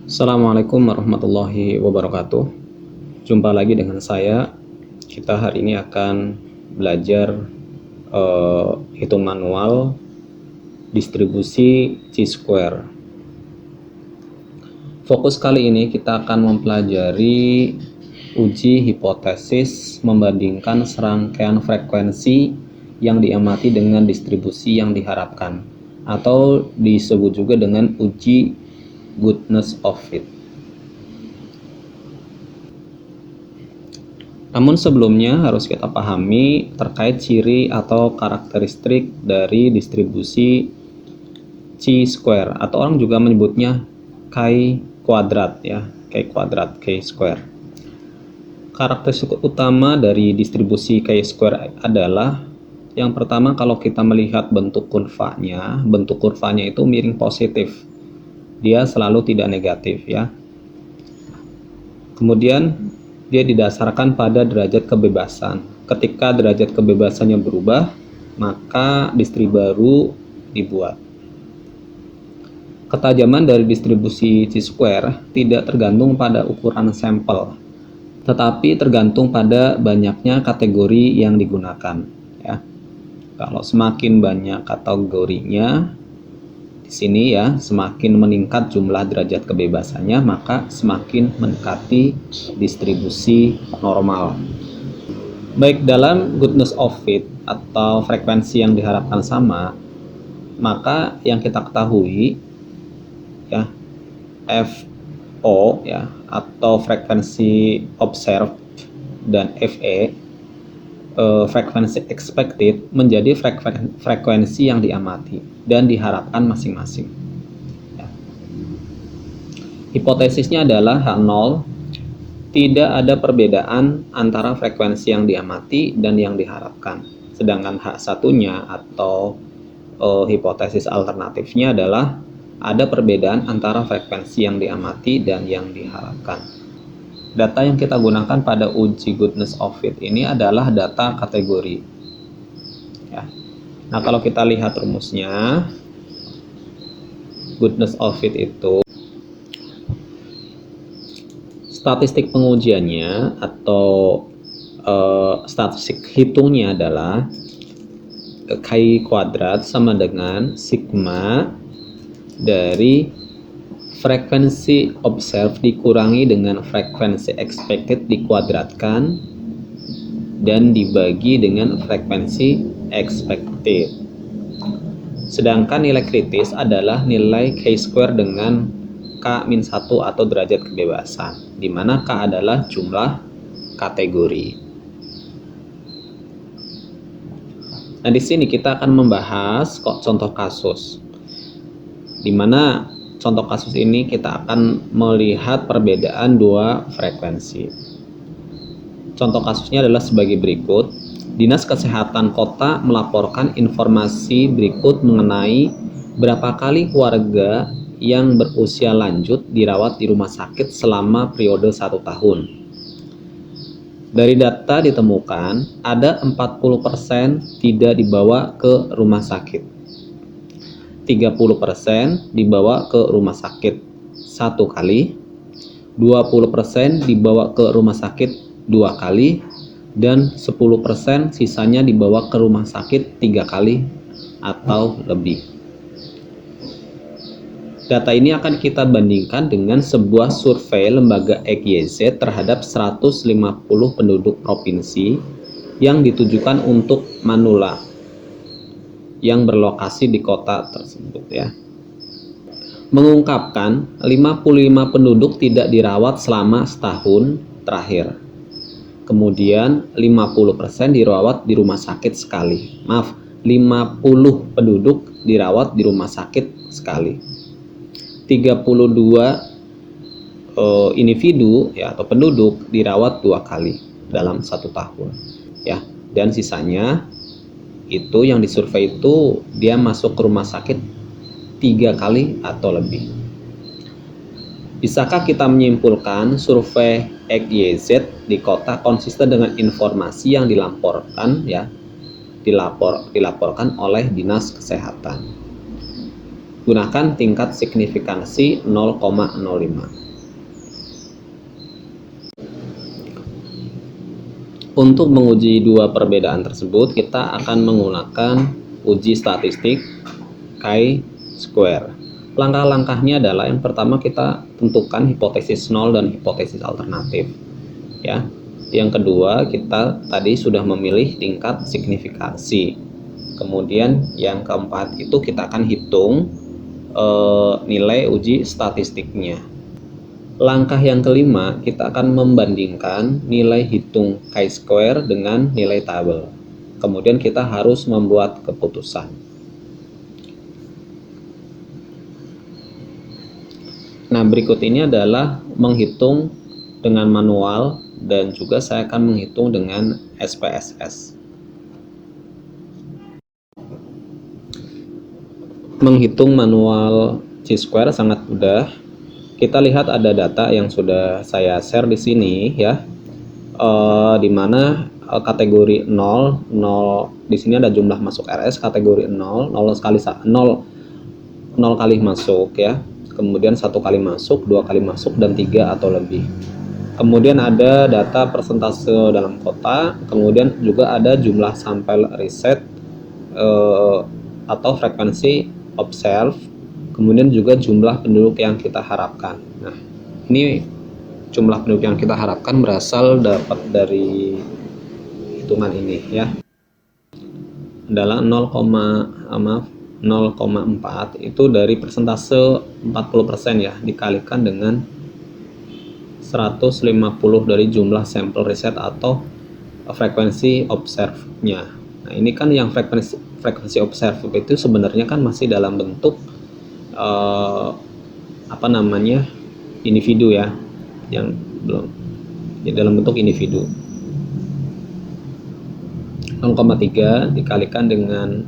Assalamualaikum warahmatullahi wabarakatuh. Jumpa lagi dengan saya. Kita hari ini akan belajar hitung manual distribusi chi-square. Fokus kali ini kita akan mempelajari uji hipotesis membandingkan serangkaian frekuensi yang diamati dengan distribusi yang diharapkan, atau disebut juga dengan uji goodness of fit. Namun sebelumnya harus kita pahami terkait ciri atau karakteristik dari distribusi chi-square, atau orang juga menyebutnya chi kuadrat ya, chi kuadrat, chi square. Karakteristik utama dari distribusi chi square adalah yang pertama, kalau kita melihat bentuk kurvanya itu miring positif. Dia selalu tidak negatif ya. Kemudian dia didasarkan pada derajat kebebasan. Ketika derajat kebebasannya berubah, maka distribusi baru dibuat. Ketajaman dari distribusi chi-square tidak tergantung pada ukuran sampel, tetapi tergantung pada banyaknya kategori yang digunakan ya. Kalau semakin banyak kategorinya di sini ya, semakin meningkat jumlah derajat kebebasannya, maka semakin mendekati distribusi normal. Baik dalam goodness of fit atau frekuensi yang diharapkan sama, maka yang kita ketahui ya, FO ya, atau frekuensi observed, dan FE, frekuensi expected, menjadi frekuensi yang diamati dan diharapkan masing-masing ya. Hipotesisnya adalah H0, tidak ada perbedaan antara frekuensi yang diamati dan yang diharapkan. Sedangkan H1-nya atau hipotesis alternatifnya adalah ada perbedaan antara frekuensi yang diamati dan yang diharapkan. Data yang kita gunakan pada uji goodness of fit ini adalah data kategori ya. Nah, kalau kita lihat rumusnya, goodness of fit itu statistik pengujiannya atau statistik hitungnya adalah chi kuadrat sama dengan sigma dari frekuensi observed dikurangi dengan frekuensi expected dikuadratkan dan dibagi dengan frekuensi expected. Sedangkan nilai kritis adalah nilai chi square dengan K-1 atau derajat kebebasan, di mana K adalah jumlah kategori. Nah, di sini kita akan membahas contoh kasus, di mana contoh kasus ini kita akan melihat perbedaan dua frekuensi. Contoh kasusnya adalah sebagai berikut. Dinas Kesehatan Kota melaporkan informasi berikut mengenai berapa kali warga yang berusia lanjut dirawat di rumah sakit selama periode 1 tahun. Dari data ditemukan ada 40% tidak dibawa ke rumah sakit, 30% dibawa ke rumah sakit 1 kali, 20% dibawa ke rumah sakit 2 kali, dan 10% sisanya dibawa ke rumah sakit 3 kali atau lebih. Data ini akan kita bandingkan dengan sebuah survei lembaga XYZ terhadap 150 penduduk provinsi yang ditujukan untuk manula yang berlokasi di kota tersebut ya. Mengungkapkan 55 penduduk tidak dirawat selama setahun terakhir. Kemudian 50% dirawat di rumah sakit sekali. 50 penduduk dirawat di rumah sakit sekali. 32 individu ya, atau penduduk dirawat 2 kali dalam 1 tahun ya. Dan sisanya itu yang disurvei itu dia masuk ke rumah sakit 3 kali atau lebih. Bisakah kita menyimpulkan survei XYZ di kota konsisten dengan informasi yang dilaporkan oleh Dinas Kesehatan? Gunakan tingkat signifikansi 0,05. Untuk menguji dua perbedaan tersebut, kita akan menggunakan uji statistik chi-square. Langkah-langkahnya adalah yang pertama kita tentukan hipotesis 0 dan hipotesis alternatif. Ya. Yang kedua, kita tadi sudah memilih tingkat signifikansi. Kemudian yang keempat itu kita akan hitung nilai uji statistiknya. Langkah yang kelima, kita akan membandingkan nilai hitung chi-square dengan nilai tabel. Kemudian kita harus membuat keputusan. Nah, berikut ini adalah menghitung dengan manual dan juga saya akan menghitung dengan SPSS. Menghitung manual chi-square sangat mudah. Kita lihat ada data yang sudah saya share di sini ya, di mana kategori 0 di sini ada jumlah masuk RS kategori 0 kali 0 kali masuk ya, kemudian 1 kali masuk, 2 kali masuk, dan 3 atau lebih. Kemudian ada data persentase dalam kota, kemudian juga ada jumlah sampel riset atau frekuensi observe, kemudian juga jumlah penduduk yang kita harapkan. Nah, ini jumlah penduduk yang kita harapkan berasal dapat dari hitungan ini ya. Adalah 0,4 itu dari persentase 40% ya, dikalikan dengan 150 dari jumlah sampel riset atau frekuensi observe-nya. Nah, ini kan yang frekuensi observe itu sebenarnya kan masih dalam bentuk individu ya, yang belum ya, dalam bentuk individu. 0,3 dikalikan dengan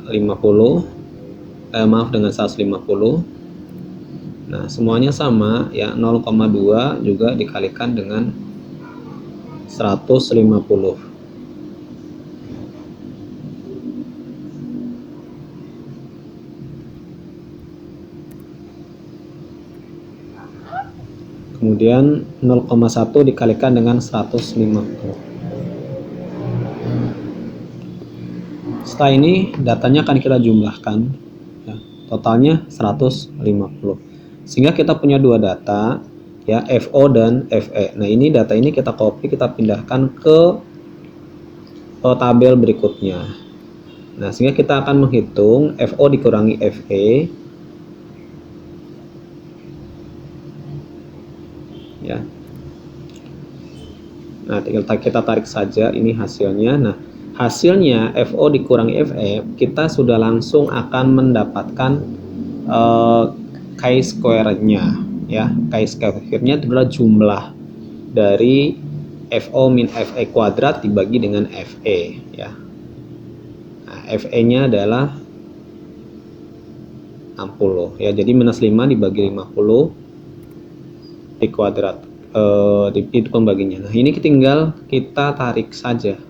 150. Nah, semuanya sama ya, 0,2 juga dikalikan dengan 150. Kemudian 0,1 dikalikan dengan 150. Setelah ini datanya akan kita jumlahkan ya, totalnya 150. Sehingga kita punya dua data ya, FO dan FE. Nah, ini data ini kita copy, kita pindahkan ke tabel berikutnya. Nah, sehingga kita akan menghitung FO dikurangi FE ya. Nah, tinggal kita tarik saja ini hasilnya. Nah, hasilnya FO dikurangi FE, kita sudah langsung akan mendapatkan chi-square-nya ya. Chi-square-nya adalah jumlah dari FO min FE kuadrat dibagi dengan FE ya. Nah, FE-nya adalah 60 ya. Jadi minus 5 dibagi 50 di kuadrat, itu pembaginya. Nah, ini tinggal kita tarik saja.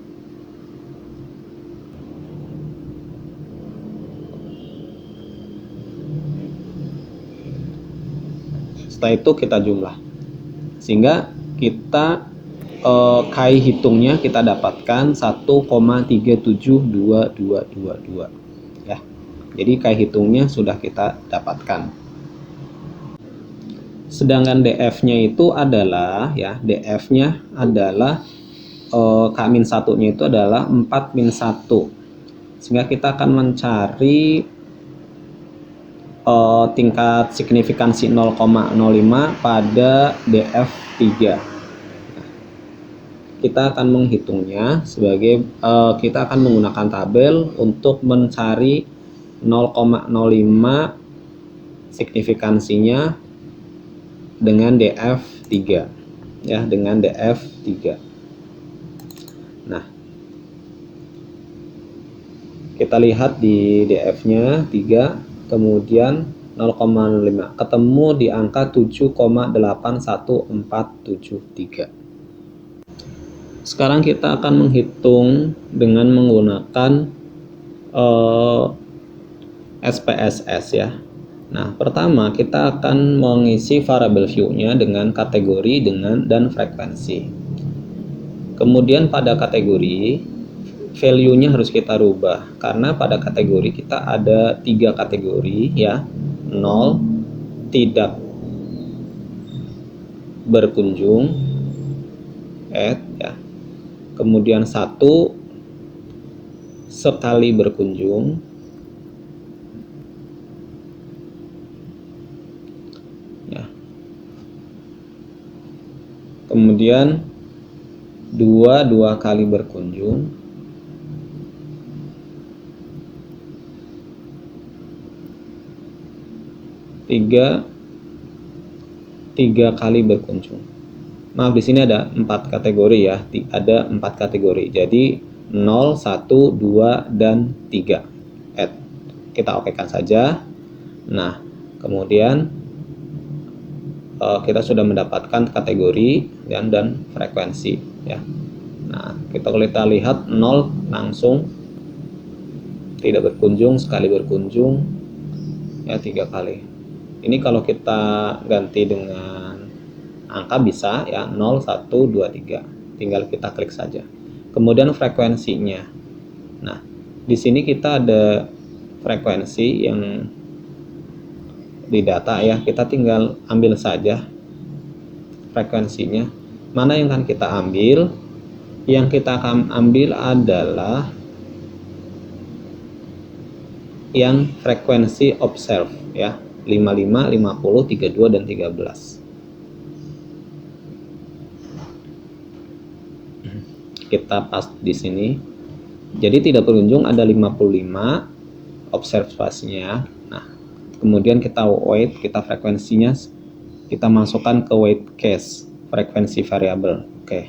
Setelah itu kita jumlah, sehingga kita chi hitungnya kita dapatkan 1,37222 ya. Jadi chi hitungnya sudah kita dapatkan. Sedangkan DF-nya itu adalah ya, DF-nya adalah K-1-nya itu adalah 4-1. Sehingga kita akan mencari tingkat signifikansi 0,05 pada DF3. Kita akan menghitungnya sebagai kita akan menggunakan tabel untuk mencari 0,05 signifikansinya dengan DF3 ya, dengan DF3. Nah, kita lihat di DF-nya 3, kemudian 0,05 ketemu di angka 7,81473. Sekarang kita akan menghitung dengan menggunakan SPSS ya. Nah, pertama kita akan mengisi variable view-nya dengan kategori dan frekuensi. Kemudian pada kategori, value-nya harus kita rubah karena pada kategori kita ada 3 kategori ya. 0 tidak berkunjung add ya. Kemudian 1 sekali berkunjung, ya. Kemudian 2 kali berkunjung, 3 kali berkunjung. Maaf, di sini ada 4 kategori ya, ada 4 kategori. Jadi 0, 1, 2, dan 3. Add. Kita okekan saja. Nah, kemudian kita sudah mendapatkan kategori dan frekuensi ya. Nah, kita lihat 0 langsung tidak berkunjung, sekali berkunjung ya 3 kali. Ini kalau kita ganti dengan angka bisa ya 0, 1, 2, 3. Tinggal kita klik saja. Kemudian frekuensinya. Nah, di sini kita ada frekuensi yang di data ya. Kita tinggal ambil saja frekuensinya. Mana yang akan kita ambil? Yang kita akan ambil adalah yang frekuensi observe ya. 55, 50, 32, dan 13. Kita pas di sini. Jadi tidak berkunjung ada 55 observasinya. Nah, kemudian kita weight, kita frekuensinya kita masukkan ke weight case, frekuensi variabel. Oke.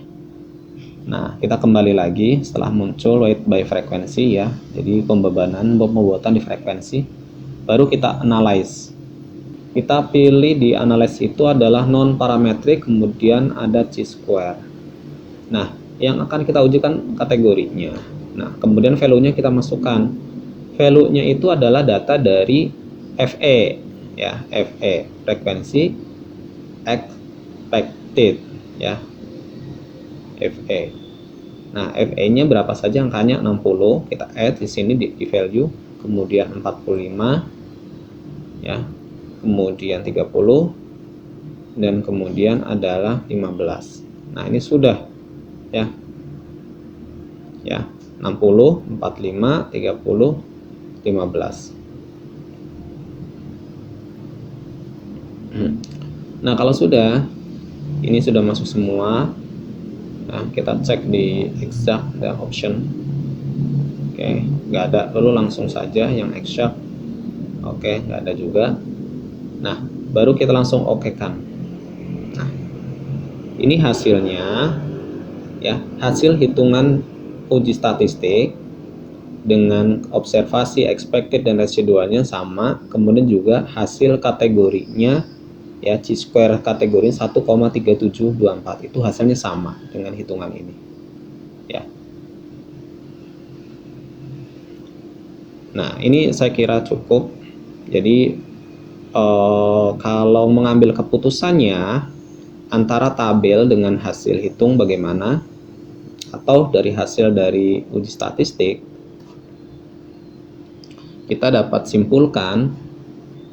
Nah, kita kembali lagi setelah muncul weight by frekuensi ya. Jadi pembuatan di frekuensi. Baru kita analyze. Kita pilih di analyze itu adalah non parametric, kemudian ada chi-square. Nah, yang akan kita ujikan kategorinya. Nah, kemudian value-nya kita masukkan. Value-nya itu adalah data dari FE ya, FE, frekuensi expected ya. FE. Nah, FE-nya berapa saja angkanya? 60. Kita add di sini di value, kemudian 45 ya. Kemudian 30 dan kemudian adalah 15. Nah, ini sudah ya. Ya, 60, 45, 30, 15. Nah, kalau sudah ini sudah masuk semua. Nah, kita cek di exact dan option. Oke, nggak ada, lalu langsung saja yang exact. Oke, nggak ada juga. Nah, baru kita langsung okekan. Nah, ini hasilnya ya, hasil hitungan uji statistik dengan observasi expected dan residualnya sama. Kemudian juga hasil kategorinya ya, chi-square kategori 1,3724 itu hasilnya sama dengan hitungan ini ya. Nah, ini saya kira cukup. Jadi kalau mengambil keputusannya antara tabel dengan hasil hitung bagaimana, atau dari hasil dari uji statistik, kita dapat simpulkan.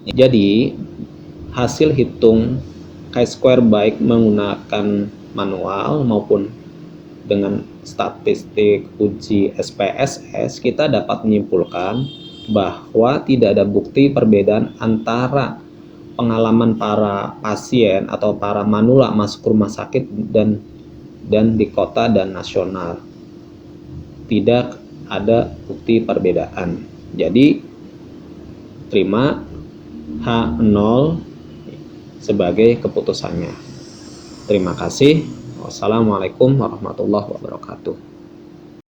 Jadi hasil hitung chi-square baik menggunakan manual maupun dengan statistik uji SPSS, kita dapat menyimpulkan bahwa tidak ada bukti perbedaan antara pengalaman para pasien atau para manula masuk rumah sakit dan di kota dan nasional. Tidak ada bukti perbedaan. Jadi terima H0 sebagai keputusannya. Terima kasih. Wassalamualaikum warahmatullahi wabarakatuh.